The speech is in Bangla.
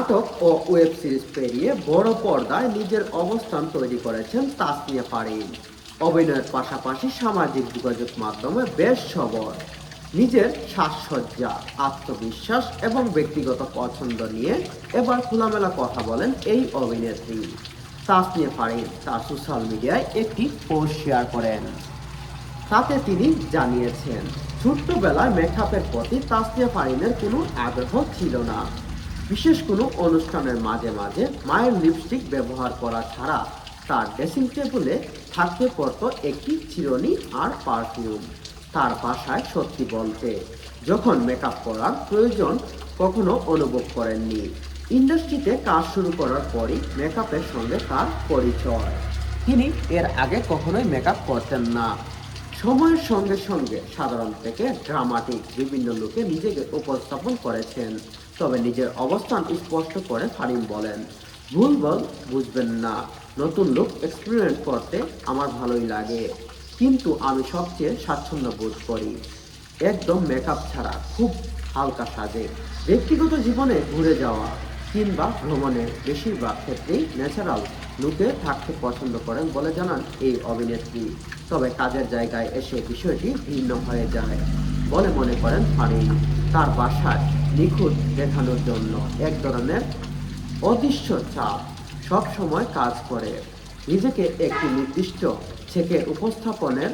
নাটক ও ওয়েব সিরিজ পেরিয়ে বড় পর্দায় নিজের অবস্থান তৈরি করেছেন তাসনিয়া ফারিন। অভিনয়ের পাশাপাশি সামাজিক যোগাযোগ মাধ্যমে বেশ সবল। নিজের সাজসজ্জা, আত্মবিশ্বাস এবং ব্যক্তিগত পছন্দ নিয়ে এবার খোলামেলা কথা বলেন এই অভিনেত্রী। তাসনিয়া ফারিন তার সোশ্যাল মিডিয়ায় একটি পোস্ট শেয়ার করেন। তাতে তিনি জানিয়েছেন, ছোট্টবেলায় মেকআপের প্রতি তাসনিয়া ফারিনের কোনো আগ্রহ ছিল না। বিশেষ কোনো অনুষ্ঠানের মাঝে মাঝে মায়ের লিপস্টিক ব্যবহার করা ছাড়া তার ড্রেসিং টেবিলে থাকতে পড়তো একটি চিরুনি আর পারফিউম। তার বাসায় সত্যি বলতে যখন মেকআপ করার প্রয়োজন কখনো অনুভব করেননি। ইন্ডাস্ট্রিতে কাজ শুরু করার পরই মেকআপের সঙ্গে তার পরিচয়। তিনি এর আগে কখনোই মেকআপ করতেন না। সময়ের সঙ্গে সঙ্গে সাধারণ থেকে ড্রামাটিক বিভিন্ন লুকে নিজেকে উপস্থাপন করেছেন। তবে নিজের অবস্থান স্পষ্ট করে ফারিন বলেন, ভুল বুঝবেন না, নতুন লুক এক্সপেরিমেন্ট করতে আমার ভালোই লাগে, কিন্তু আমি সবচেয়ে স্বাচ্ছন্দ্য বোধ করি একদম মেকআপ ছাড়া, খুব হালকা সাজে। ব্যক্তিগত জীবনে ঘুরে যাওয়া কিংবা ভ্রমণের বেশিরভাগ ক্ষেত্রেই ন্যাচারাল লুকে থাকতে পছন্দ করেন বলে জানান এই অভিনেত্রী। তবে কাজের জায়গায় এসে বিষয়টি ভিন্ন হয়ে যায় বলে মনে করেন ফারিন। তার বাসায় নিখুঁত দেখানোর জন্য এক ধরনের অদৃশ্য চাপ সব সময় কাজ করে। নিজেকে একটি নির্দিষ্ট থেকে উপস্থাপনের